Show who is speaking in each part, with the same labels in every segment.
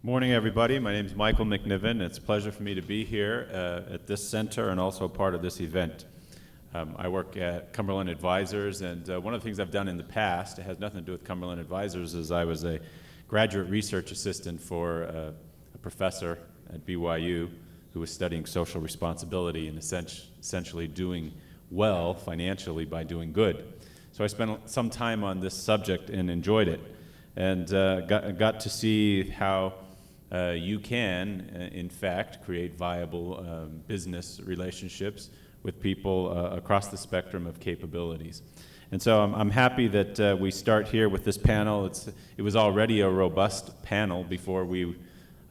Speaker 1: Morning, everybody. My name is Michael McNiven. It's a pleasure for me to be here at this center and also part of this event. I work at Cumberland Advisors, and one of the things I've done in the past, it has nothing to do with Cumberland Advisors, is I was a graduate research assistant for a professor at BYU who was studying social responsibility and essentially doing well financially by doing good. So I spent some time on this subject and enjoyed it, and got to see how you can, in fact, create viable business relationships with people across the spectrum of capabilities. And so I'm happy that we start here with this panel. It was already a robust panel before we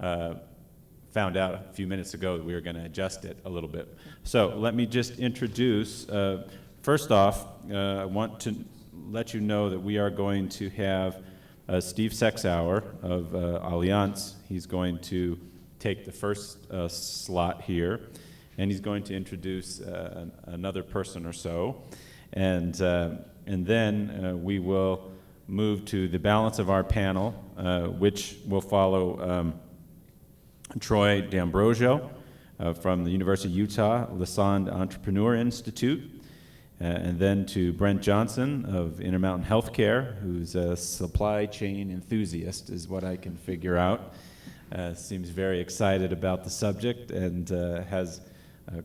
Speaker 1: found out a few minutes ago that we were going to adjust it a little bit. So let me just introduce, first off, I want to let you know that we are going to have Steve Sexauer of Allianz. He's going to take the first slot here, and he's going to introduce another person or so, and then we will move to the balance of our panel, which will follow Troy D'Ambrosio from the University of Utah Lassonde Entrepreneur Institute, and then to Brent Johnson of Intermountain Healthcare, who's a supply chain enthusiast, is what I can figure out. Seems very excited about the subject and has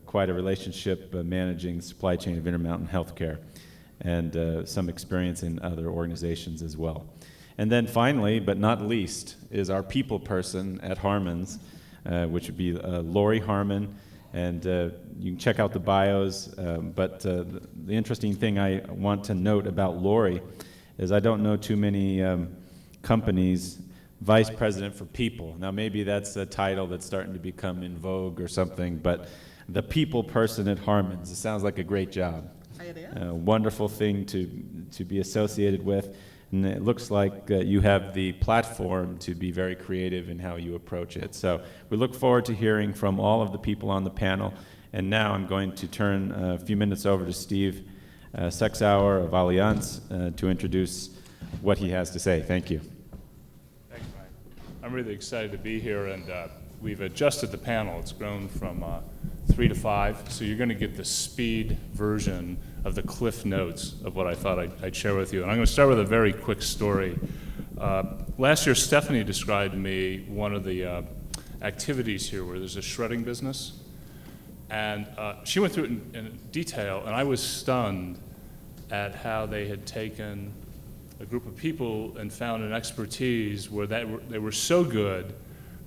Speaker 1: quite a relationship managing the supply chain of Intermountain Healthcare, and some experience in other organizations as well. And then finally, but not least, is our people person at Harman's, which would be Lori Harman. And you can check out the bios, but the interesting thing I want to note about Lori is I don't know too many companies vice president for people. Now maybe that's a title that's starting to become in vogue or something, but the people person at Harman's, it sounds like a great job.
Speaker 2: It is.
Speaker 1: A wonderful thing to be associated with. And it looks like you have the platform to be very creative in how you approach it. So we look forward to hearing from all of the people on the panel. And now I'm going to turn a few minutes over to Steve Sexauer of Allianz to introduce what he has to say. Thank you.
Speaker 3: Thanks, Mike. I'm really excited to be here, and we've adjusted the panel. It's grown from 3 to 5, so you're going to get the speed version of the cliff notes of what I thought I'd share with you. And I'm going to start with a very quick story. Last year, Stephanie described to me one of the activities here where there's a shredding business. And she went through it in detail, and I was stunned at how they had taken a group of people and found an expertise where they were so good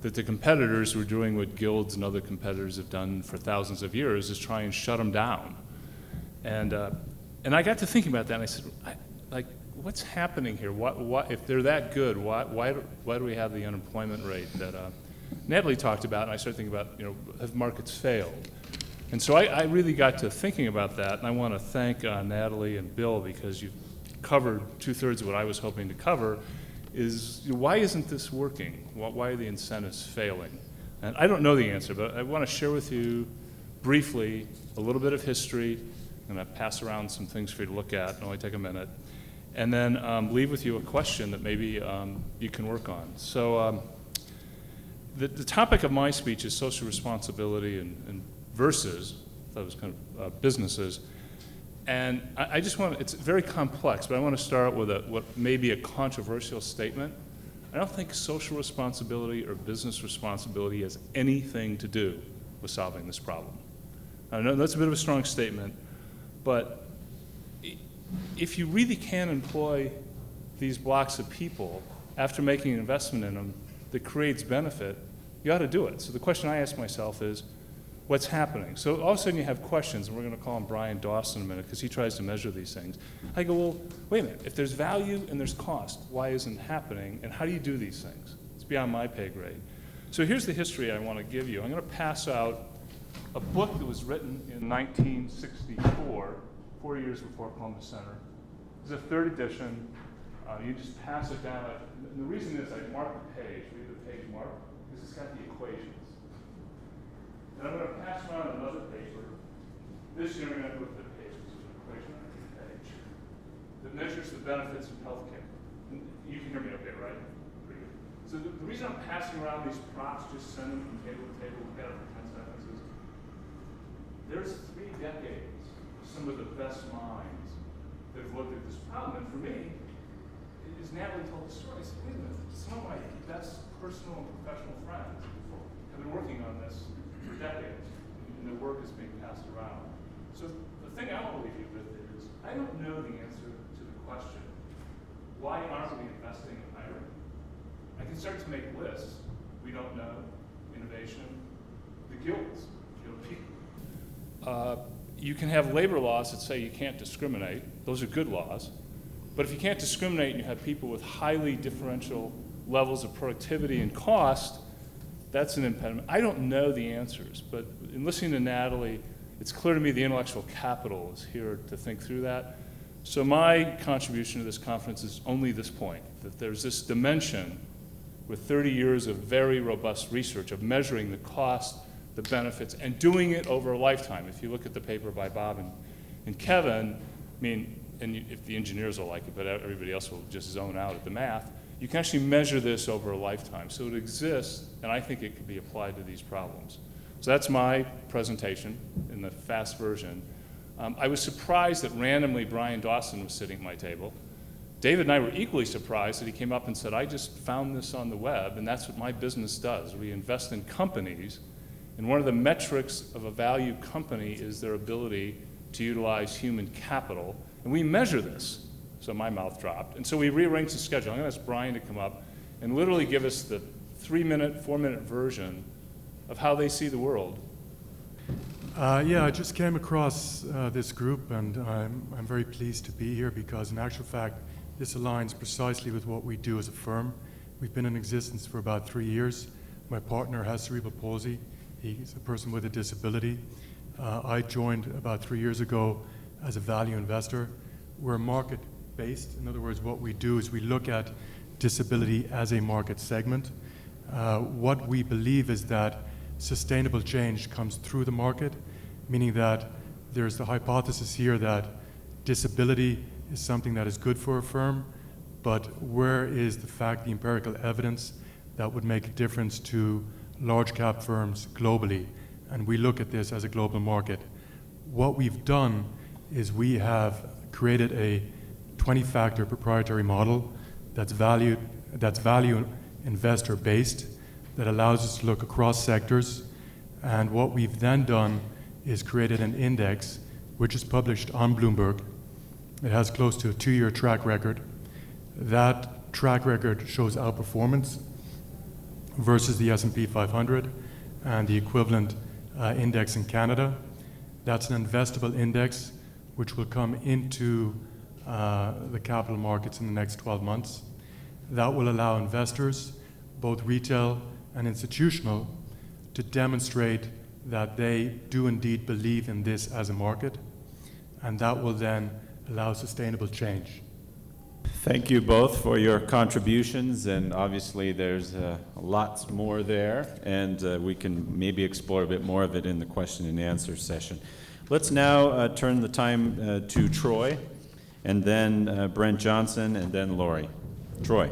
Speaker 3: that the competitors were doing what guilds and other competitors have done for thousands of years, is try and shut them down. And I got to thinking about that, and I said, what's happening here? If they're that good, why do we have the unemployment rate that Natalie talked about? And I started thinking about, have markets failed? And so I really got to thinking about that, and I want to thank Natalie and Bill, because you've covered 2/3 of what I was hoping to cover. Is why isn't this working? Why are the incentives failing? And I don't know the answer, but I want to share with you briefly a little bit of history. I'm going to pass around some things for you to look at. It'll only take a minute. And then leave with you a question that maybe you can work on. So the topic of my speech is social responsibility and versus, I thought it was kind of businesses. And I just want to, it's very complex, but I want to start with what may be a controversial statement. I don't think social responsibility or business responsibility has anything to do with solving this problem. I know that's a bit of a strong statement, but if you really can employ these blocks of people after making an investment in them that creates benefit, you ought to do it. So the question I ask myself is, what's happening? So all of a sudden you have questions, and we're going to call him Brian Dawson in a minute because he tries to measure these things. I go, well, wait a minute. If there's value and there's cost, why isn't it happening? And how do you do these things? It's beyond my pay grade. So here's the history I want to give you. I'm going to pass out a book that was written in 1964, 4 years before Columbus Center. It's a 3rd edition. You just pass it down. And the reason is I mark the page, read the page mark, because it's got the equations. And I'm going to pass around another paper. This year I'm going to look at the page, which is an equation on the page, that measures the benefits of healthcare. You can hear me okay, right? Pretty good. So So the reason I'm passing around these props, just send them from table to table, look at it for 10 seconds, is there's 3 decades of some of the best minds that have looked at this problem. And for me, as Natalie told the story, I said, wait a minute, some of my best personal and professional friends have been working on this for decades, and their work is being passed around. So the thing I want to leave you with is, I don't know the answer to the question, why aren't we investing in hiring? I can start to make lists. We don't know, innovation, the guilds, people. You can have labor laws that say you can't discriminate. Those are good laws. But if you can't discriminate and you have people with highly differential levels of productivity and cost, that's an impediment. I don't know the answers, but in listening to Natalie, it's clear to me the intellectual capital is here to think through that. So my contribution to this conference is only this point, that there's this dimension with 30 years of very robust research of measuring the cost, the benefits, and doing it over a lifetime. If you look at the paper by Bob and Kevin, I mean, and if the engineers will like it, but everybody else will just zone out at the math, you can actually measure this over a lifetime. So it exists, and I think it could be applied to these problems. So that's my presentation in the fast version. I was surprised that randomly Brian Dawson was sitting at my table. David and I were equally surprised that he came up and said, I just found this on the web, and that's what my business does. We invest in companies, and one of the metrics of a value company is their ability to utilize human capital, and we measure this. So my mouth dropped. And so we rearranged the schedule. I'm going to ask Brian to come up and literally give us the 3-minute, 4-minute version of how they see the world.
Speaker 2: Yeah, I just came across this group, and I'm very pleased to be here because, in actual fact, this aligns precisely with what we do as a firm. We've been in existence for about 3 years. My partner has cerebral palsy. He's a person with a disability. I joined about 3 years ago as a value investor. We're market-based. In other words, what we do is we look at disability as a market segment. What we believe is that sustainable change comes through the market, meaning that there's the hypothesis here that disability is something that is good for a firm, but where is the empirical evidence that would make a difference to large cap firms globally? And we look at this as a global market. What we've done is we have created a 20-factor proprietary model that's value investor based, that allows us to look across sectors. And what we've then done is created an index which is published on Bloomberg. It has close to a 2-year track record. That track record shows outperformance versus the S&P 500 and the equivalent index in Canada. That's an investable index which will come into the capital markets in the next 12 months. That will allow investors, both retail and institutional, to demonstrate that they do indeed believe in this as a market, and that will then allow sustainable change.
Speaker 1: Thank you both for your contributions, and obviously there's lots more there, and we can maybe explore a bit more of it in the question and answer session. Let's now turn the time to Troy, and then Brent Johnson, and then Lori. Troy.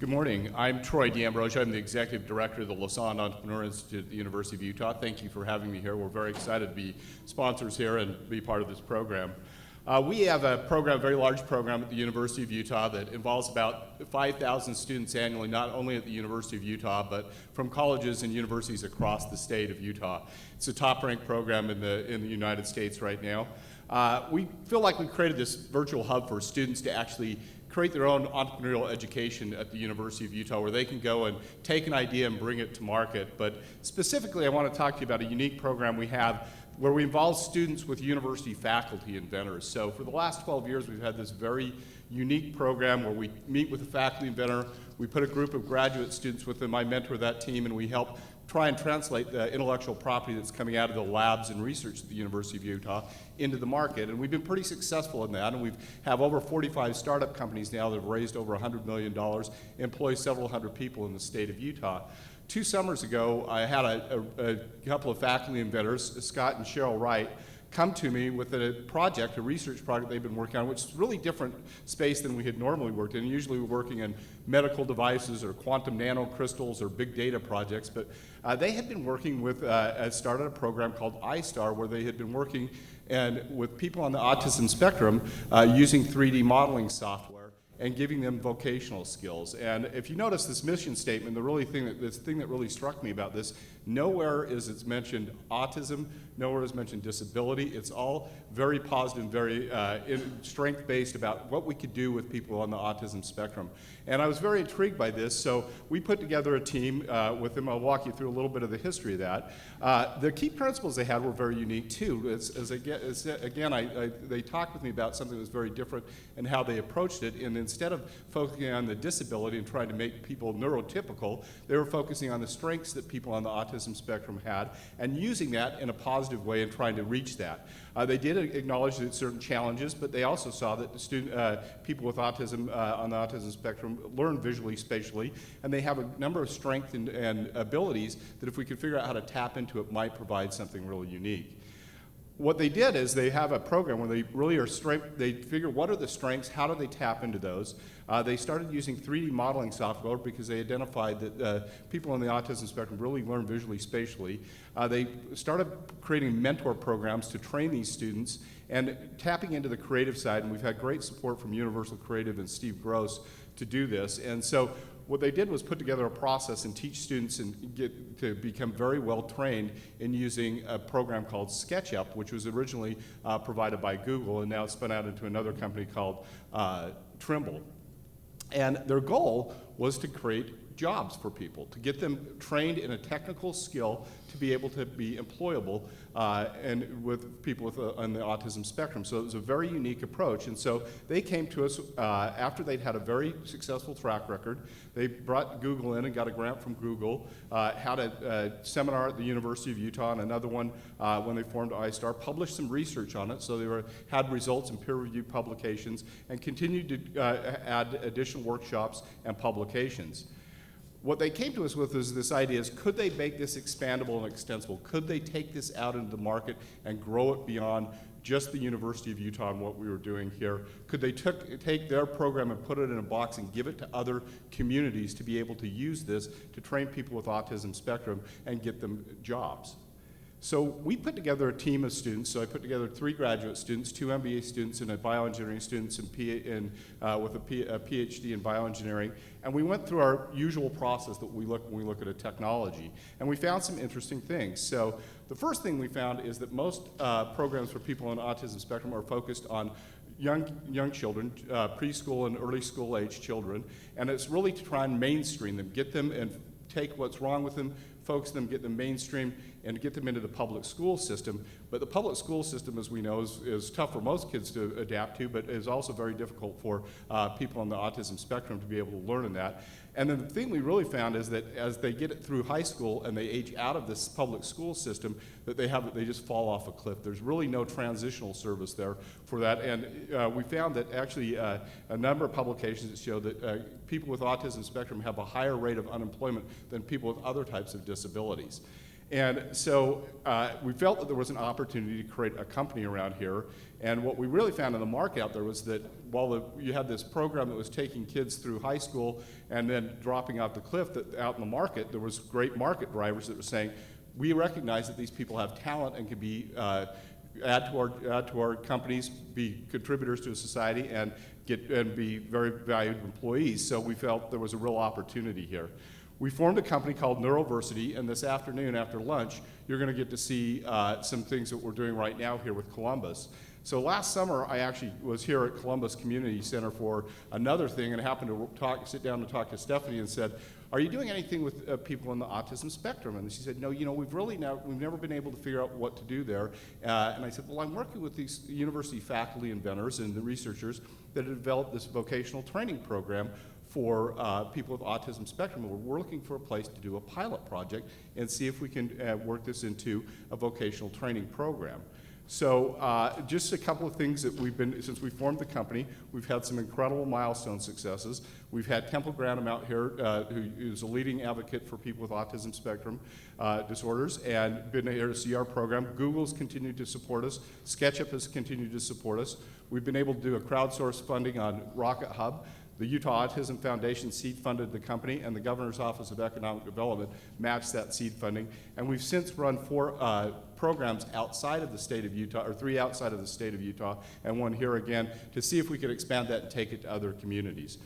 Speaker 4: Good morning. I'm Troy D'Ambrosio. I'm the Executive Director of the Lausanne Entrepreneur Institute at the University of Utah. Thank you for having me here. We're very excited to be sponsors here and be part of this program. We have a program, a very large program at the University of Utah that involves about 5,000 students annually, not only at the University of Utah, but from colleges and universities across the state of Utah. It's a top-ranked program in the United States right now. We feel like we created this virtual hub for students to actually create their own entrepreneurial education at the University of Utah, where they can go and take an idea and bring it to market. But specifically, I want to talk to you about a unique program we have where we involve students with university faculty inventors. So for the last 12 years, we've had this very unique program where we meet with a faculty inventor, we put a group of graduate students with them, I mentor that team, and we help try and translate the intellectual property that's coming out of the labs and research at the University of Utah into the market. And we've been pretty successful in that, and we have over 45 startup companies now that have raised over $100 million, employ several hundred people in the state of Utah. 2 summers ago, I had a couple of faculty inventors, Scott and Cheryl Wright, come to me with a project, a research project they've been working on, which is really different space than we had normally worked in. Usually we're working in medical devices or quantum nanocrystals or big data projects, but they had been working with, started a program called iStar, where they had been working with people on the autism spectrum using 3D modeling software and giving them vocational skills. And if you notice this mission statement, this thing that really struck me about this, nowhere is it's mentioned autism, nowhere is mentioned disability. It's all very positive, very strength-based about what we could do with people on the autism spectrum. And I was very intrigued by this, so we put together a team with them. I'll walk you through a little bit of the history of that. The key principles they had were very unique too. They talked with me about something that was very different and how they approached it. And instead of focusing on the disability and trying to make people neurotypical, they were focusing on the strengths that people on the autism spectrum had and using that in a positive way and trying to reach that. They did acknowledge that certain challenges, but they also saw that people with autism on the autism spectrum learn visually, spatially, and they have a number of strengths and abilities that if we could figure out how to tap into it might provide something really unique. What they did is they have a program where they really they figure what are the strengths, how do they tap into those. They started using 3D modeling software because they identified that people on the autism spectrum really learn visually, spatially. They started creating mentor programs to train these students and tapping into the creative side, and we've had great support from Universal Creative and Steve Gross to do this. And so what they did was put together a process and teach students and get to become very well trained in using a program called SketchUp, which was originally provided by Google and now spun out into another company called Trimble. And their goal was to create jobs for people, to get them trained in a technical skill to be able to be employable and with people on the autism spectrum. So it was a very unique approach. And so they came to us after they'd had a very successful track record. They brought Google in and got a grant from Google, had a seminar at the University of Utah and another one when they formed iStar, published some research on it, so they had results in peer-reviewed publications and continued to add additional workshops and publications. What they came to us with is this idea is, could they make this expandable and extensible? Could they take this out into the market and grow it beyond just the University of Utah and what we were doing here? Could they take their program and put it in a box and give it to other communities to be able to use this to train people with autism spectrum and get them jobs? So we put together a team of students. So I put together 3 graduate students, 2 MBA students, and a bioengineering student with a PhD in bioengineering. And we went through our usual process that we look when we look at a technology. And we found some interesting things. So the first thing we found is that most programs for people on autism spectrum are focused on young children, preschool and early school age children. And it's really to try and mainstream them, get them and take what's wrong with them, focus them, get them mainstream, and get them into the public school system. But the public school system, as we know, is tough for most kids to adapt to, but is also very difficult for people on the autism spectrum to be able to learn in that. And then the thing we really found is that as they get it through high school and they age out of this public school system, that they just fall off a cliff. There's really no transitional service there for that. And we found that actually a number of publications that show that people with autism spectrum have a higher rate of unemployment than people with other types of disabilities. And so we felt that there was an opportunity to create a company around here. And what we really found in the market out there was that while you had this program that was taking kids through high school and then dropping off the cliff, that out in the market, there was great market drivers that were saying, we recognize that these people have talent and can be add to our companies, be contributors to a society, and be very valued employees. So we felt there was a real opportunity here. We formed a company called Neuroversity, and this afternoon after lunch, you're going to get to see some things that we're doing right now here with Columbus. So last summer, I actually was here at Columbus Community Center for another thing, and happened to sit down and talk to Stephanie and said, are you doing anything with people on the autism spectrum? And she said, no, we've never been able to figure out what to do there. And I said, well, I'm working with these university faculty and vendors and the researchers that have developed this vocational training program for people with autism spectrum. We're looking for a place to do a pilot project and see if we can work this into a vocational training program. So just a couple of things that since we formed the company, we've had some incredible milestone successes. We've had Temple Granum out here, who is a leading advocate for people with autism spectrum disorders, and been here to see our program. Google's continued to support us. SketchUp has continued to support us. We've been able to do a crowdsourced funding on Rocket Hub. The Utah Autism Foundation seed funded the company, and the Governor's Office of Economic Development matched that seed funding. And we've since run 4 programs outside of the state of Utah, or 3 outside of the state of Utah, and 1 here again, to see if we could expand that and take it to other communities.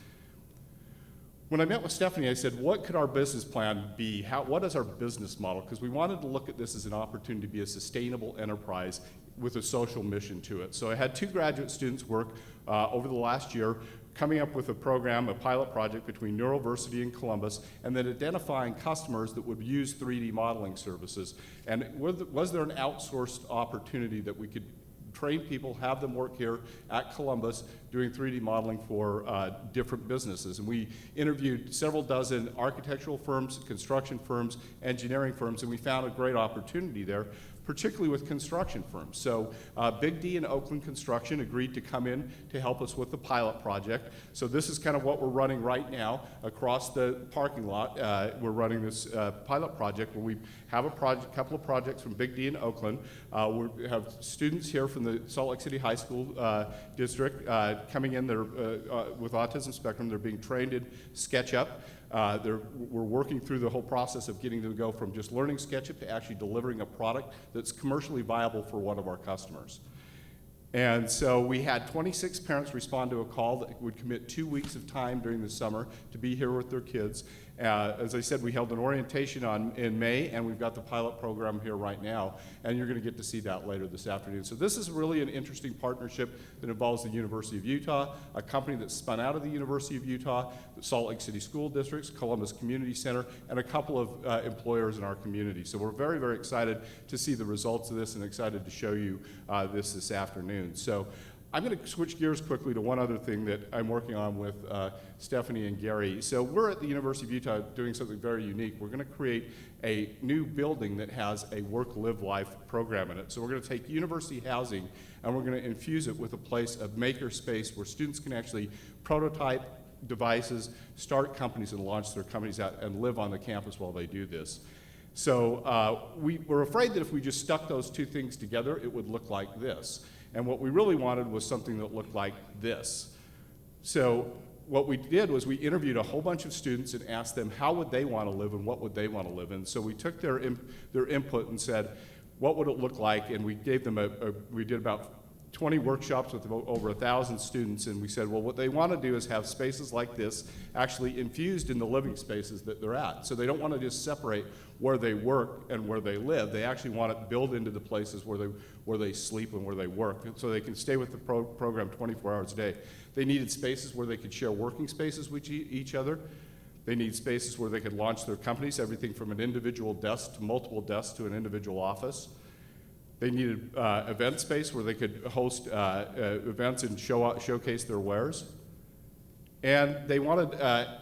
Speaker 4: When I met with Stephanie, I said, what could our business plan be? What is our business model? Because we wanted to look at this as an opportunity to be a sustainable enterprise with a social mission to it. So I had 2 graduate students work over the last year coming up with a program, a pilot project between Neuroversity and Columbus, and then identifying customers that would use 3D modeling services. And was there an outsourced opportunity that we could train people, have them work here at Columbus doing 3D modeling for different businesses? And we interviewed several dozen architectural firms, construction firms, engineering firms, and we found a great opportunity there, particularly with construction firms. So Big D and Oakland Construction agreed to come in to help us with the pilot project. So this is kind of what we're running right now across the parking lot. We're running this pilot project where we have a couple of projects from Big D and Oakland. We have students here from the Salt Lake City High School district coming in there with autism spectrum. They're being trained in SketchUp. We're working through the whole process of getting them to go from just learning SketchUp to actually delivering a product that's commercially viable for one of our customers. And so we had 26 parents respond to a call that would commit 2 weeks of time during the summer to be here with their kids. As I said, we held an orientation in May, and we've got the pilot program here right now, and you're going to get to see that later this afternoon. So this is really an interesting partnership that involves the University of Utah, a company that's spun out of the University of Utah, the Salt Lake City School Districts, Columbus Community Center, and a couple of employers in our community. So we're very, very excited to see the results of this and excited to show you this afternoon. So I'm going to switch gears quickly to one other thing that I'm working on with Stephanie and Gary. So we're at the University of Utah doing something very unique. We're going to create a new building that has a work-live-life program in it. So we're going to take university housing and we're going to infuse it with a place of maker space where students can actually prototype devices, start companies, and launch their companies out and live on the campus while they do this. So we were afraid that if we just stuck those 2 things together, it would look like this. And what we really wanted was something that looked like this. So what we did was we interviewed a whole bunch of students and asked them how would they want to live and what would they want to live in. So we took their input and said, what would it look like? And we gave them we did about 20 workshops with over 1,000 students, and we said, well, what they want to do is have spaces like this actually infused in the living spaces that they're at. So they don't want to just separate where they work and where they live. They actually want it built into the places where they sleep and where they work, so they can stay with the program 24 hours a day. They needed spaces where they could share working spaces with each other. They need spaces where they could launch their companies, everything from an individual desk to multiple desks to an individual office. They needed event space where they could host events and showcase their wares. And they wanted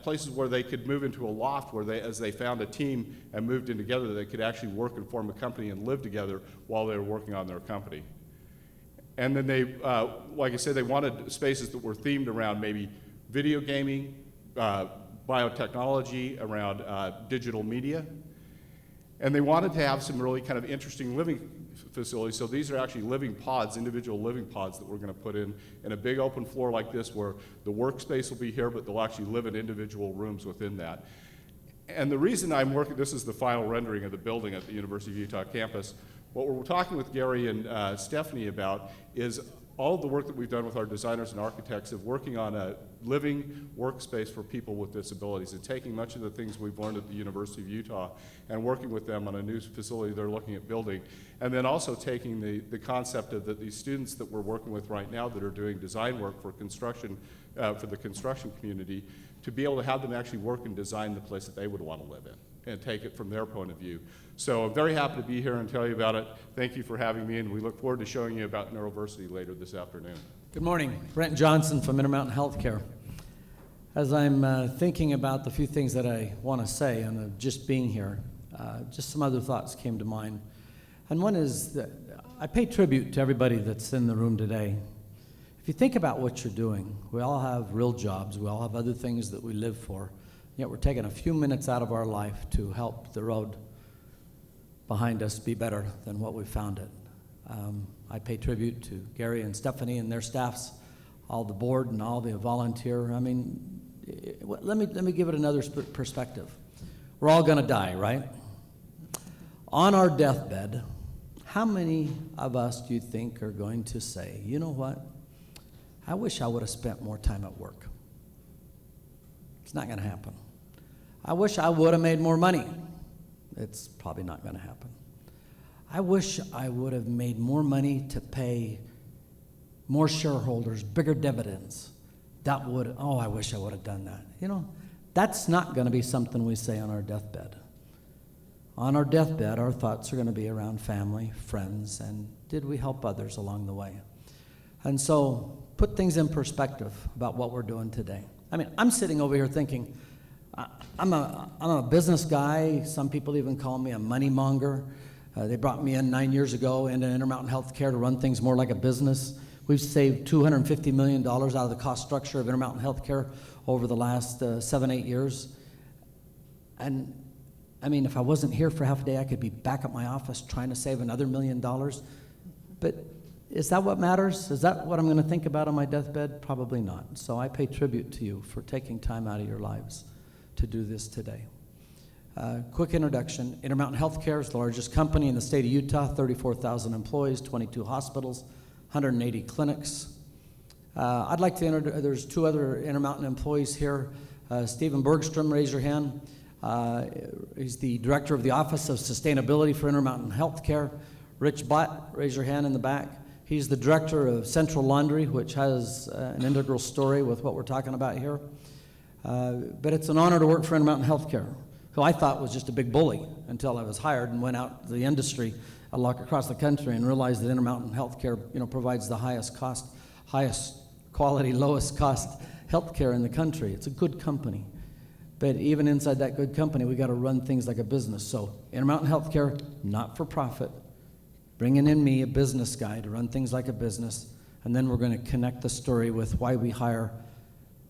Speaker 4: places where they could move into a loft where as they found a team and moved in together, they could actually work and form a company and live together while they were working on their company. And then they, like I said, they wanted spaces that were themed around maybe video gaming, biotechnology, around digital media. And they wanted to have some really kind of interesting living facilities. So these are actually living pods, individual living pods that we're going to put in a big open floor like this where the workspace will be here, but they'll actually live in individual rooms within that. And the reason I'm working, this is the final rendering of the building at the University of Utah campus. What we're talking with Gary and Stephanie about is all of the work that we've done with our designers and architects of working on a living workspace for people with disabilities and taking much of the things we've learned at the University of Utah and working with them on a new facility they're looking at building. And then also taking the concept of these students that we're working with right now that are doing design work for construction, for the construction community, to be able to have them actually work and design the place that they would want to live in and take it from their point of view. So I'm very happy to be here and tell you about it. Thank you for having me, and we look forward to showing you about Neuroversity later this afternoon.
Speaker 5: Good morning. Brent Johnson from Intermountain Healthcare. As I'm thinking about the few things that I want to say and just being here, just some other thoughts came to mind. And one is that I pay tribute to everybody that's in the room today. If you think about what you're doing, we all have real jobs, we all have other things that we live for, yet we're taking a few minutes out of our life to help the road behind us be better than what we found it. I pay tribute to Gary and Stephanie and their staffs, all the board and all the volunteer. I mean, let me give it another perspective. We're all gonna die, right? On our deathbed, how many of us do you think are going to say, you know what? I wish I would have spent more time at work. It's not gonna happen. I wish I would have made more money. It's probably not gonna happen. I wish I would have made more money to pay more shareholders, bigger dividends. That would, oh, I wish I would have done that. You know, that's not gonna be something we say on our deathbed. On our deathbed, our thoughts are gonna be around family, friends, and did we help others along the way? And so, put things in perspective about what we're doing today. I mean, I'm sitting over here thinking, I'm a business guy. Some people even call me a money monger. They brought me in 9 years ago into Intermountain Healthcare to run things more like a business. We've saved $250 million out of the cost structure of Intermountain Healthcare over the last 7-8 years. And I mean, if I wasn't here for half a day, I could be back at my office trying to save another $1 million. But is that what matters? Is that what I'm going to think about on my deathbed? Probably not. So I pay tribute to you for taking time out of your lives to do this today. Quick introduction. Intermountain Healthcare is the largest company in the state of Utah, 34,000 employees, 22 hospitals, 180 clinics. I'd like to introduce, there's 2 other Intermountain employees here. Stephen Bergstrom, raise your hand. He's the director of the Office of Sustainability for Intermountain Healthcare. Rich Bott, raise your hand in the back. He's the director of Central Laundry, which has an integral story with what we're talking about here. But it's an honor to work for Intermountain Healthcare, who I thought was just a big bully until I was hired and went out to the industry across the country and realized that Intermountain Healthcare, provides the highest quality, lowest cost healthcare in the country. It's a good company. But even inside that good company, we got to run things like a business. So Intermountain Healthcare, not for profit, bringing in me, a business guy, to run things like a business, and then we're going to connect the story with why we hire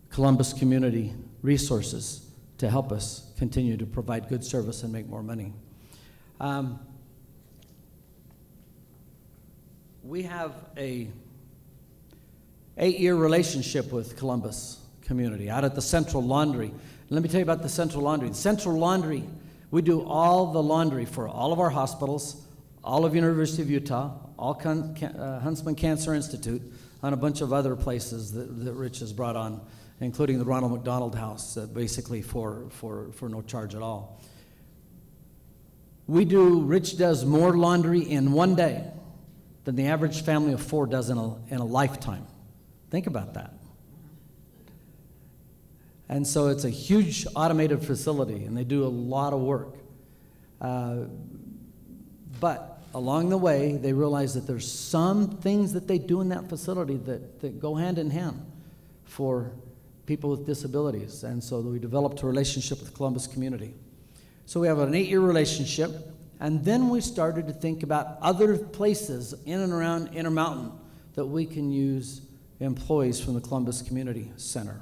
Speaker 5: Columbus Community Resources to help us continue to provide good service and make more money. We have a 8-year relationship with Columbus Community out at the Central Laundry. Let me tell you about the Central Laundry. The Central Laundry, we do all the laundry for all of our hospitals, all of University of Utah, all Huntsman Cancer Institute, and a bunch of other places that Rich has brought on, including the Ronald McDonald House, basically for no charge at all. Rich does more laundry in one day than the average family of 4 does in a lifetime. Think about that. And so it's a huge automated facility, and they do a lot of work. But along the way, they realize that there's some things that they do in that facility that go hand in hand for people with disabilities. And so we developed a relationship with Columbus Community. So we have an 8-year relationship, and then we started to think about other places in and around Intermountain that we can use employees from the Columbus Community Center.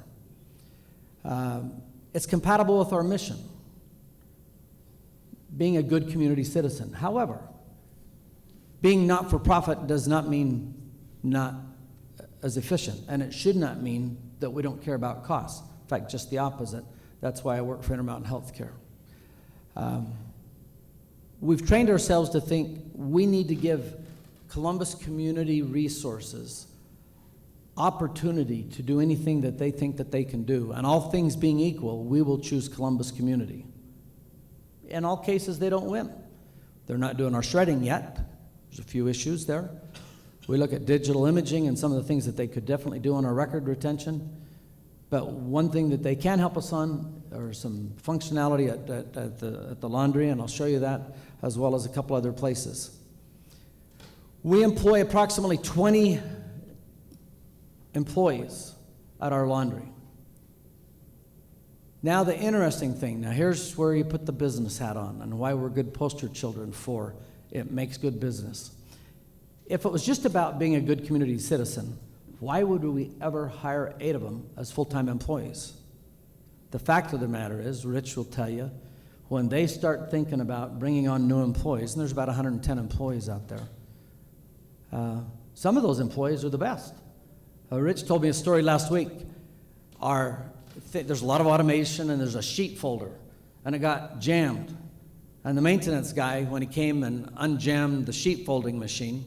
Speaker 5: It's compatible with our mission, being a good community citizen. However, being not-for-profit does not mean not as efficient, and it should not mean that we don't care about costs. In fact, just the opposite. That's why I work for Intermountain Healthcare. We've trained ourselves to think we need to give Columbus Community Resources opportunity to do anything that they think that they can do. And all things being equal, we will choose Columbus Community. In all cases, they don't win. They're not doing our shredding yet. There's a few issues there. We look at digital imaging and some of the things that they could definitely do on our record retention. But one thing that they can help us on are some functionality at the laundry, and I'll show you that, as well as a couple other places. We employ approximately 20 employees at our laundry. Now the interesting thing, now here's where you put the business hat on and why we're good poster children for it makes good business. If it was just about being a good community citizen, why would we ever hire 8 of them as full-time employees? The fact of the matter is, Rich will tell you, when they start thinking about bringing on new employees, and there's about 110 employees out there, some of those employees are the best. Rich told me a story last week. There's a lot of automation, and there's a sheet folder, and it got jammed. And the maintenance guy, when he came and unjammed the sheet folding machine,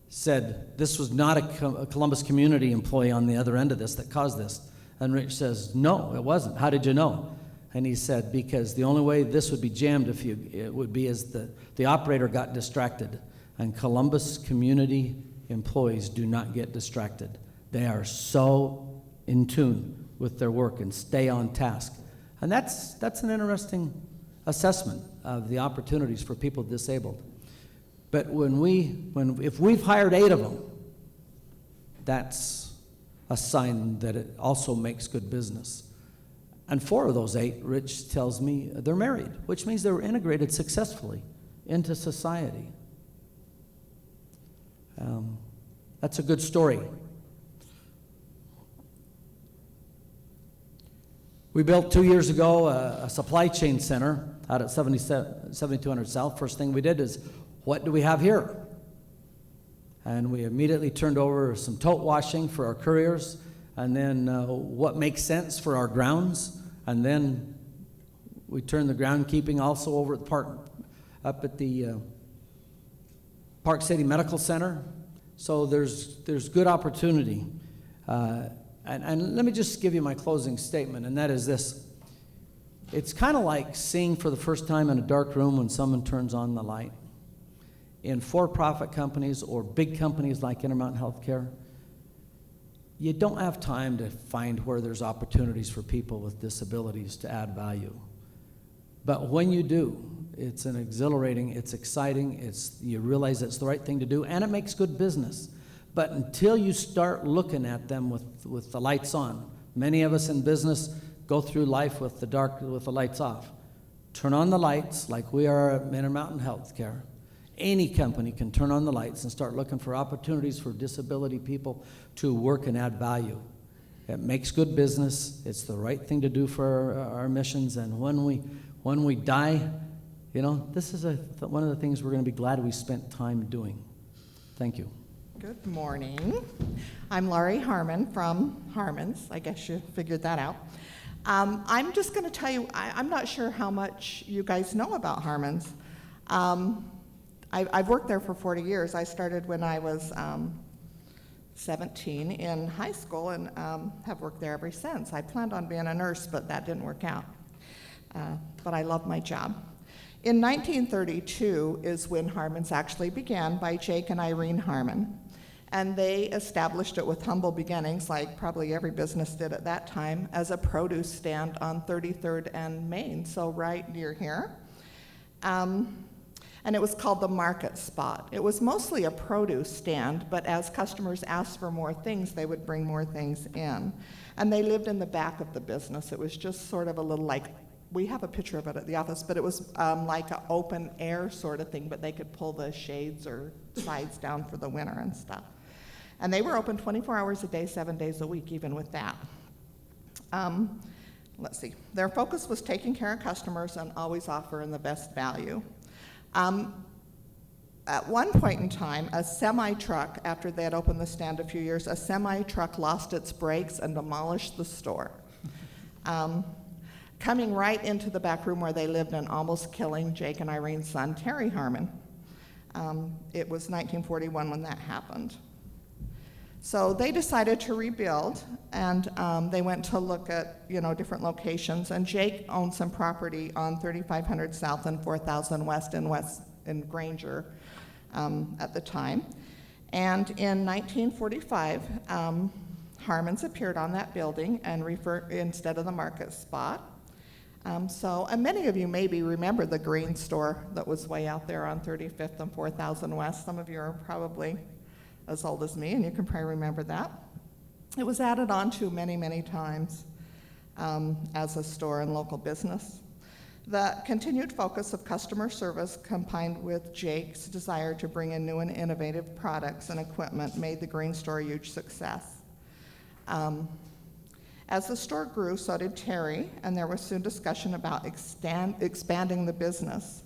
Speaker 5: said, this was not a Columbus community employee on the other end of this that caused this. And Rich says, no, it wasn't. How did you know? And he said, because the only way this would be jammed it would be as the operator got distracted. And Columbus community employees do not get distracted. They are so in tune with their work and stay on task. And that's an interesting assessment of the opportunities for people disabled. But if we've hired 8 of them, that's a sign that it also makes good business. And 4 of those 8, Rich tells me, they're married, which means they were integrated successfully into society. That's a good story. We built 2 years ago a supply chain center out at 7200 South. First thing we did is, what do we have here? And we immediately turned over some tote washing for our couriers, and then what makes sense for our grounds, and then we turned the groundkeeping also over at the park, up at the Park City Medical Center. So there's good opportunity. And let me just give you my closing statement, and that is this. It's kind of like seeing for the first time in a dark room when someone turns on the light. In for-profit companies or big companies like Intermountain Healthcare, you don't have time to find where there's opportunities for people with disabilities to add value. But when you do, it's an exhilarating, it's exciting, you realize it's the right thing to do, and it makes good business. But until you start looking at them with the lights on, many of us in business go through life with the lights off. Turn on the lights like we are at Intermountain Healthcare. Any company can turn on the lights and start looking for opportunities for disability people to work and add value. It makes good business. It's the right thing to do for our missions. And when we die, this is one of the things we're going to be glad we spent time doing. Thank you.
Speaker 6: Good morning. I'm Laurie Harmon from Harmon's. I guess you figured that out. I'm just going to tell you, I'm not sure how much you guys know about Harmon's. I've worked there for 40 years. I started when I was 17 in high school and have worked there ever since. I planned on being a nurse, but that didn't work out. But I love my job. In 1932 is when Harmon's actually began by Jake and Irene Harmon. And they established it with humble beginnings, like probably every business did at that time, as a produce stand on 33rd and Main, so right near here. And it was called the Market Spot. It was mostly a produce stand, but as customers asked for more things, they would bring more things in. And they lived in the back of the business. It was just sort of a little we have a picture of it at the office, but it was like an open air sort of thing, but they could pull the shades or sides down for the winter and stuff. And they were open 24 hours a day, 7 days a week, even with that. Let's see. Their focus was taking care of customers and always offering the best value. At one point in time, a semi-truck, after they had opened the stand a few years, a semi-truck lost its brakes and demolished the store. Coming right into the back room where they lived and almost killing Jake and Irene's son, Terry Harmon. It was 1941 when that happened. So they decided to rebuild, and they went to look at different locations. And Jake owned some property on 3500 South and 4000 West in Granger at the time. And in 1945, Harmon's appeared on that building and instead of the Market Spot. And many of you maybe remember the green store that was way out there on 35th and 4000 West. Some of you are probably as old as me, and you can probably remember that. It was added on to many, many times as a store and local business. The continued focus of customer service combined with Jake's desire to bring in new and innovative products and equipment made the Green Store a huge success. As the store grew, so did Terry, and there was soon discussion about expanding the business.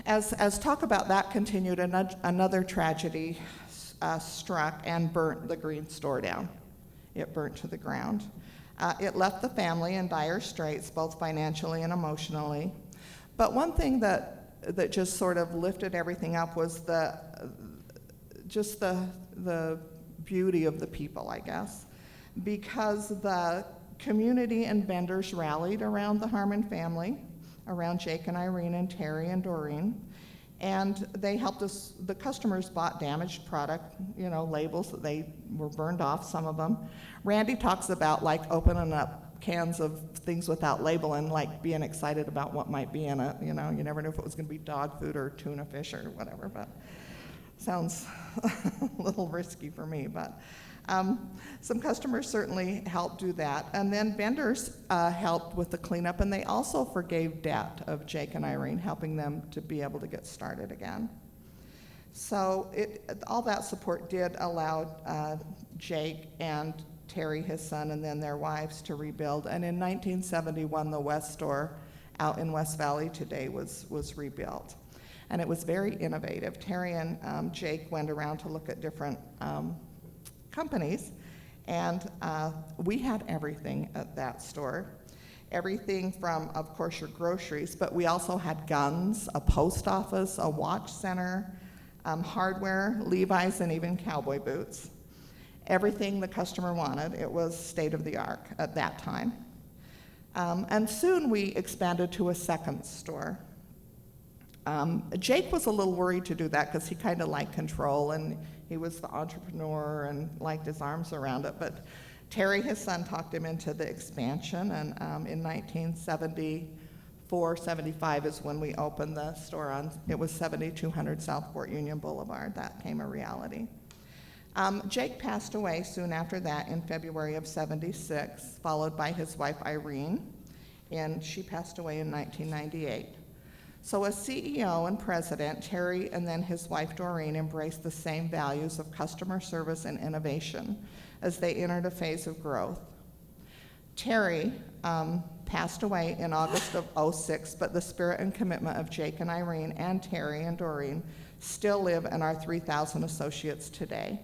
Speaker 6: As talk about that continued, another tragedy struck and burnt the Green Store down. It burnt to the ground. It left the family in dire straits, both financially and emotionally. But one thing that just sort of lifted everything up was the beauty of the people, I guess, because the community and vendors rallied around the Harmon family, around Jake and Irene and Terry and Doreen, and they helped us. The customers bought damaged product, labels that they were burned off, some of them. Randy talks about like opening up cans of things without label and like being excited about what might be in it. You never knew if it was going to be dog food or tuna fish or whatever, but sounds a little risky for me, but some customers certainly helped do that. And then vendors helped with the cleanup, and they also forgave debt of Jake and Irene, helping them to be able to get started again. So all that support did allow Jake and Terry, his son, and then their wives to rebuild. And in 1971, the West Store out in West Valley today was rebuilt. And it was very innovative. Terry and Jake went around to look at different companies, and we had everything at that store. Everything from, of course, your groceries, but we also had guns, a post office, a watch center, hardware, Levi's, and even cowboy boots. Everything the customer wanted. It was state of the art at that time. And soon we expanded to a second store. Jake was a little worried to do that because he kind of liked control, and he was the entrepreneur and liked his arms around it. But Terry, his son, talked him into the expansion, and in 1974, 75 is when we opened the store it was 7200 South Fort Union Boulevard. That came a reality. Jake passed away soon after that in February of 76, followed by his wife Irene, and she passed away in 1998. So as CEO and president, Terry and then his wife Doreen embraced the same values of customer service and innovation as they entered a phase of growth. Terry passed away in August of 06, but the spirit and commitment of Jake and Irene and Terry and Doreen still live in our 3,000 associates today.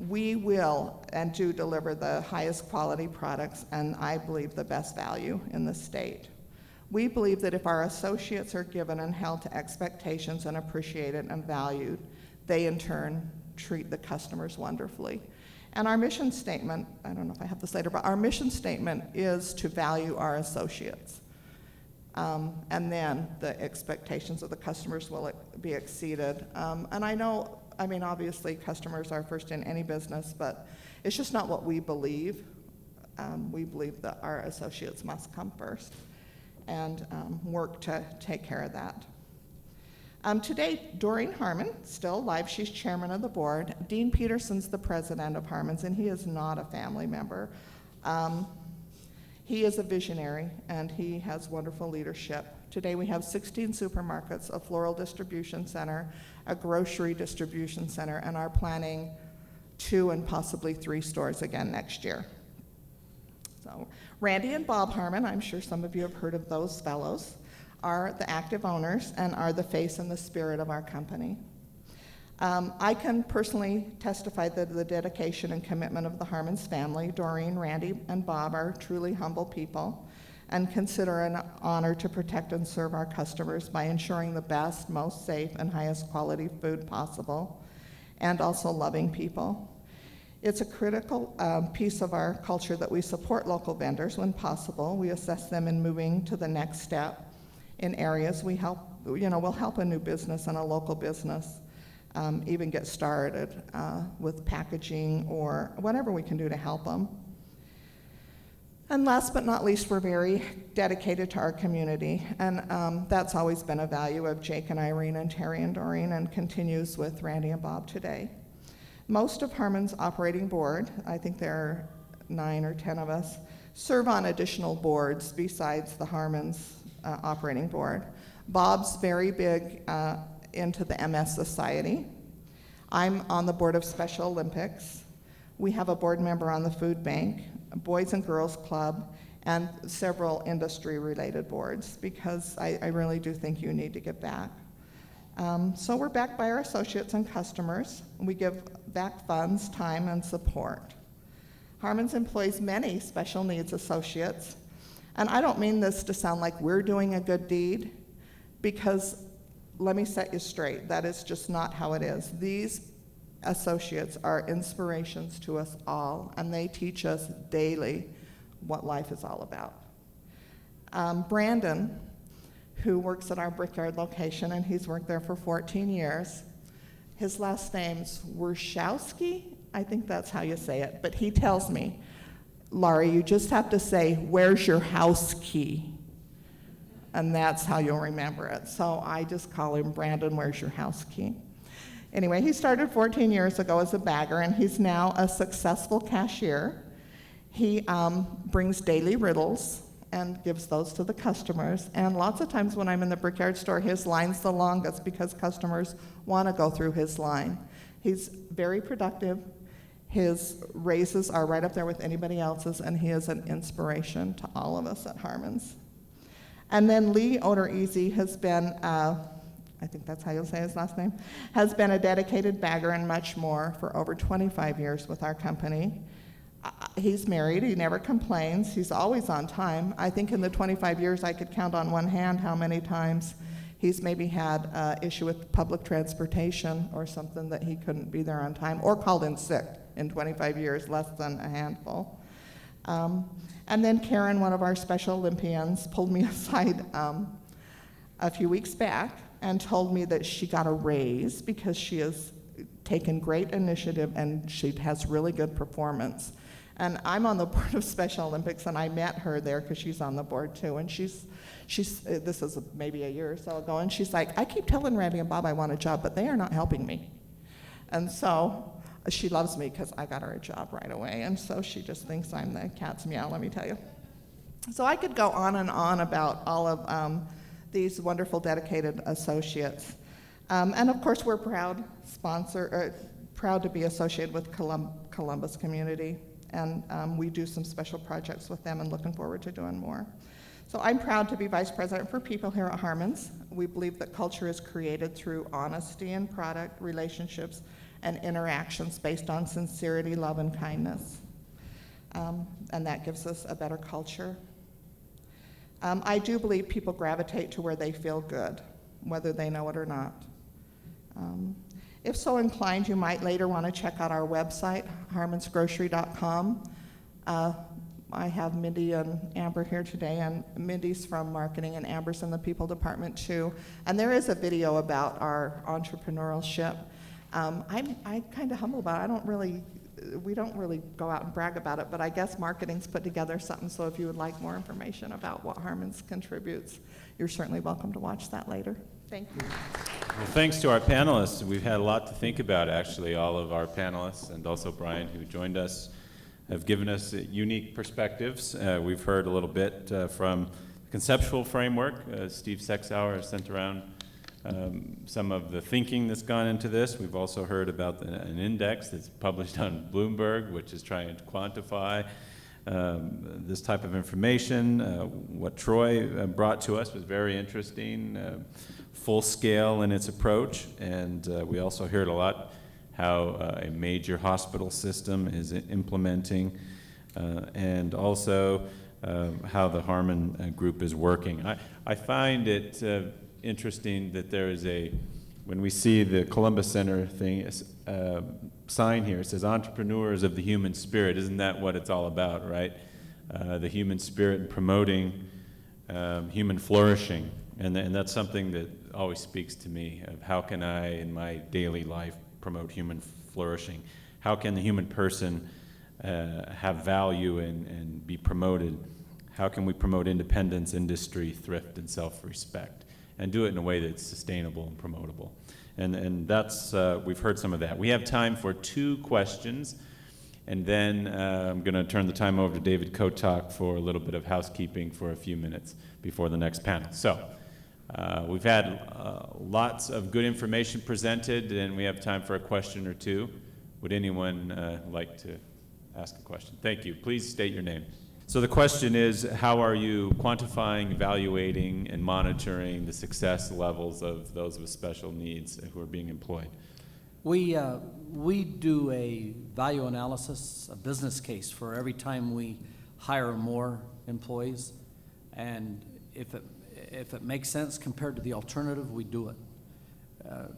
Speaker 6: We will and do deliver the highest quality products and I believe the best value in the state. We believe that if our associates are given and held to expectations and appreciated and valued, they in turn treat the customers wonderfully. And our mission statement, I don't know if I have this later, but our mission statement is to value our associates. And then the expectations of the customers will be exceeded. And obviously customers are first in any business, but it's just not what we believe. We believe that our associates must come first and work to take care of that. Today, Doreen Harmon, still alive, she's chairman of the board. Dean Peterson's the president of Harmon's, and he is not a family member. He is a visionary, and he has wonderful leadership. Today we have 16 supermarkets, a floral distribution center, a grocery distribution center, and are planning 2 and possibly 3 stores again next year. So Randy and Bob Harmon, I'm sure some of you have heard of those fellows, are the active owners and are the face and the spirit of our company. I can personally testify that the dedication and commitment of the Harmon's family, Doreen, Randy, and Bob, are truly humble people and consider an honor to protect and serve our customers by ensuring the best, most safe, and highest quality food possible, and also loving people. It's a critical piece of our culture that we support local vendors when possible. We assess them in moving to the next step in areas we'll help a new business and a local business even get started with packaging or whatever we can do to help them. And last but not least, we're very dedicated to our community, and that's always been a value of Jake and Irene and Terry and Doreen and continues with Randy and Bob today. Most of Harmon's operating board, I think there are 9 or 10 of us, serve on additional boards besides the Harmon's operating board. Bob's very big into the MS Society. I'm on the board of Special Olympics. We have a board member on the food bank, a Boys and Girls Club, and several industry-related boards, because I really do think you need to give back. So we're backed by our associates and customers. We give back funds, time, and support. Harmon's employs many special needs associates, and I don't mean this to sound like we're doing a good deed, because let me set you straight, that is just not how it is. These associates are inspirations to us all, and they teach us daily what life is all about. Brandon, who works at our Brickyard location, and he's worked there for 14 years, his last name's Wershowski, I think that's how you say it, but he tells me, Laurie, you just have to say, where's your house key? And that's how you'll remember it. So I just call him Brandon, where's your house key? Anyway, he started 14 years ago as a bagger, and he's now a successful cashier. He brings daily riddles and gives those to the customers. And lots of times when I'm in the Brickyard store, his line's the longest because customers want to go through his line. He's very productive. His raises are right up there with anybody else's, and he is an inspiration to all of us at Harmon's. And then Lee Oder-Easy has been, I think that's how you'll say his last name, has been a dedicated bagger and much more for over 25 years with our company. He's married, he never complains, he's always on time. I think in the 25 years I could count on one hand how many times he's maybe had an issue with public transportation or something that he couldn't be there on time, or called in sick in 25 years, less than a handful. And then Karen, one of our Special Olympians, pulled me aside a few weeks back and told me that she got a raise because she has taken great initiative and she has really good performance. And I'm on the board of Special Olympics, and I met her there because she's on the board too. And she's this is maybe a year or so ago, and she's like, I keep telling Randy and Bob I want a job, but they are not helping me. And so she loves me because I got her a job right away, and so she just thinks I'm the cat's meow, let me tell you. So I could go on and on about all of these wonderful dedicated associates. And of course, we're proud to be associated with Columbus Community, and we do some special projects with them and looking forward to doing more. So I'm proud to be Vice President for People here at Harmon's. We believe that culture is created through honesty in product, relationships, and interactions based on sincerity, love, and kindness. And that gives us a better culture. I do believe people gravitate to where they feel good, whether they know it or not. If so inclined, you might later want to check out our website, harmonsgrocery.com. I have Mindy and Amber here today, and Mindy's from marketing and Amber's in the people department too. And there is a video about our entrepreneurship. I'm kind of humble about it. We don't really go out and brag about it, but I guess marketing's put together something, so if you would like more information about what Harmon's contributes, you're certainly welcome to watch that later. Thank you.
Speaker 1: Well, thanks to our panelists. We've had a lot to think about, actually. All of our panelists, and also Brian, who joined us, have given us unique perspectives. We've heard a little bit from the conceptual framework. Steve Sexauer has sent around some of the thinking that's gone into this. We've also heard about an index that's published on Bloomberg, which is trying to quantify this type of information. What Troy brought to us was very interesting, full scale in its approach, and we also heard a lot how a major hospital system is implementing, and also how the Harmon group is working. I find it interesting that there is when we see the Columbus Center thing, sign here, it says entrepreneurs of the human spirit. Isn't that what it's all about, right? The human spirit and promoting human flourishing. And that's something that always speaks to me of how can I, in my daily life, promote human flourishing? How can the human person have value and be promoted? How can we promote independence, industry, thrift, and self-respect? And do it in a way that's sustainable and promotable. And that's, we've heard some of that. We have time for 2 questions. And then I'm going to turn the time over to David Kotok for a little bit of housekeeping for a few minutes before the next panel. So we've had lots of good information presented, and we have time for a question or two. Would anyone like to ask a question? Thank you. Please state your name. So the question is, how are you quantifying, evaluating, and monitoring the success levels of those with special needs who are being employed?
Speaker 5: We do a value analysis, a business case for every time we hire more employees, and if it makes sense compared to the alternative, we do it.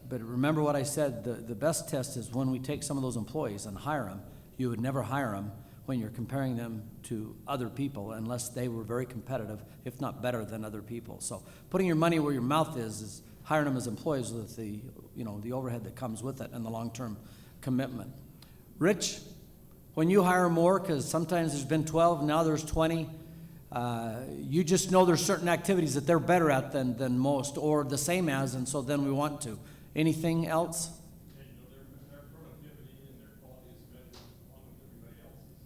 Speaker 5: But remember what I said, the best test is when we take some of those employees and hire them. You would never hire them when you're comparing them to other people unless they were very competitive, if not better than other people. So putting your money where your mouth is hiring them as employees with the, the overhead that comes with it and the long-term commitment. Rich, when you hire more, because sometimes there's been 12, now there's 20, you just know there's certain activities that they're better at than most, or the same as, and so then we want to. Anything else?
Speaker 7: Their productivity and their quality is better along with everybody else's.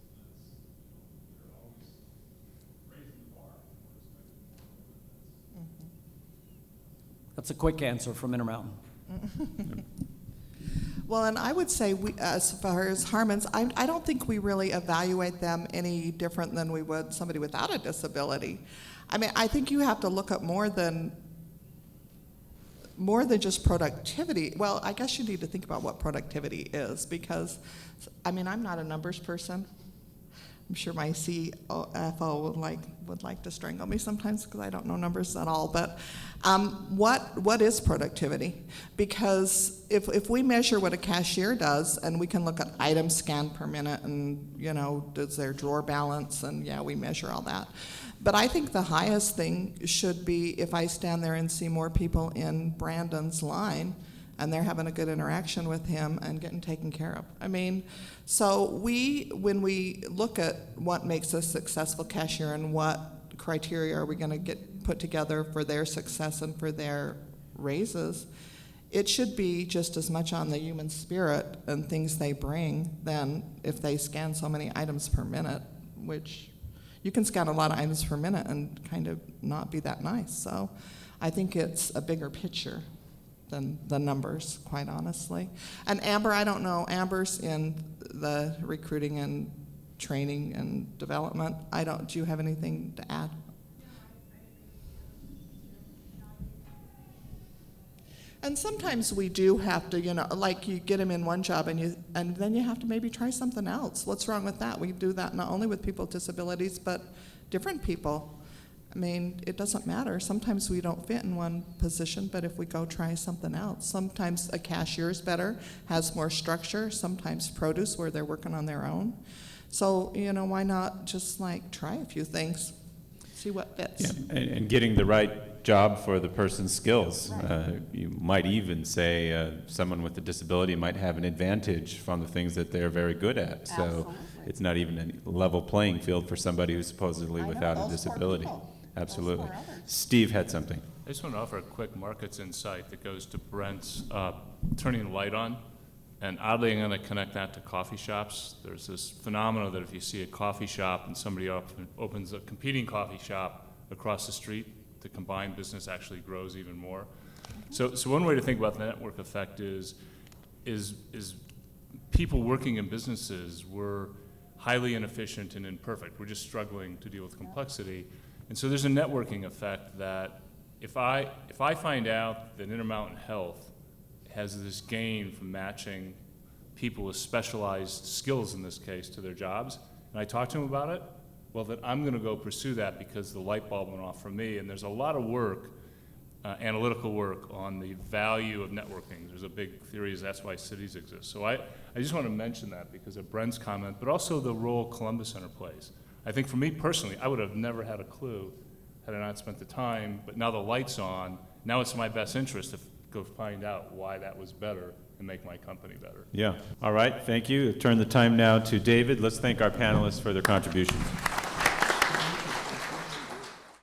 Speaker 7: They're always raising the bar.
Speaker 5: That's a quick answer from Intermountain.
Speaker 6: Well, and I would say, as far as Harmon's, I don't think we really evaluate them any different than we would somebody without a disability. I mean, I think you have to look at more than just productivity. Well, I guess you need to think about what productivity is, because, I mean, I'm not a numbers person. I'm sure my CFO would like to strangle me sometimes because I don't know numbers at all. But what is productivity? Because if we measure what a cashier does, and we can look at items scanned per minute, and does their drawer balance, and yeah, we measure all that. But I think the highest thing should be if I stand there and see more people in Brandon's line, and they're having a good interaction with him and getting taken care of. I mean, so when we look at what makes a successful cashier and what criteria are we going to get put together for their success and for their raises, it should be just as much on the human spirit and things they bring than if they scan so many items per minute, which you can scan a lot of items per minute and kind of not be that nice. So I think it's a bigger picture than the numbers, quite honestly. And Amber, I don't know, Amber's in the recruiting and training and development. Do you have anything to add? And sometimes we do have to, like you get them in one job and then you have to maybe try something else. What's wrong with that? We do that not only with people with disabilities, but different people. I mean, it doesn't matter. Sometimes we don't fit in one position, but if we go try something else, sometimes a cashier is better, has more structure, sometimes produce where they're working on their own. So, why not just try a few things, see what fits.
Speaker 1: Yeah, and getting the right job for the person's skills. Right. You might even say someone with a disability might have an advantage from the things that they're very good at.
Speaker 6: Absolutely.
Speaker 1: So it's not even a level playing field for somebody who's supposedly without a disability. Absolutely. Steve had something.
Speaker 3: I just want to offer a quick markets insight that goes to Brent's turning the light on. And oddly, I'm going to connect that to coffee shops. There's this phenomenon that if you see a coffee shop and somebody opens a competing coffee shop across the street, the combined business actually grows even more. So one way to think about the network effect is people working in businesses were highly inefficient and imperfect. We're just struggling to deal with complexity. And so there's a networking effect that if I find out that Intermountain Health has this gain from matching people with specialized skills, in this case, to their jobs, and I talk to them about it, well, then I'm going to go pursue that because the light bulb went off for me. And there's a lot of work, analytical work, on the value of networking. There's a big theory is that's why cities exist. So I just want to mention that because of Brent's comment, but also the role Columbus Center plays. I think for me personally, I would have never had a clue had I not spent the time, but now the light's on, now it's my best interest to go find out why that was better and make my company better.
Speaker 1: Yeah. All right. Thank you. Turn the time now to David. Let's thank our panelists for their contributions.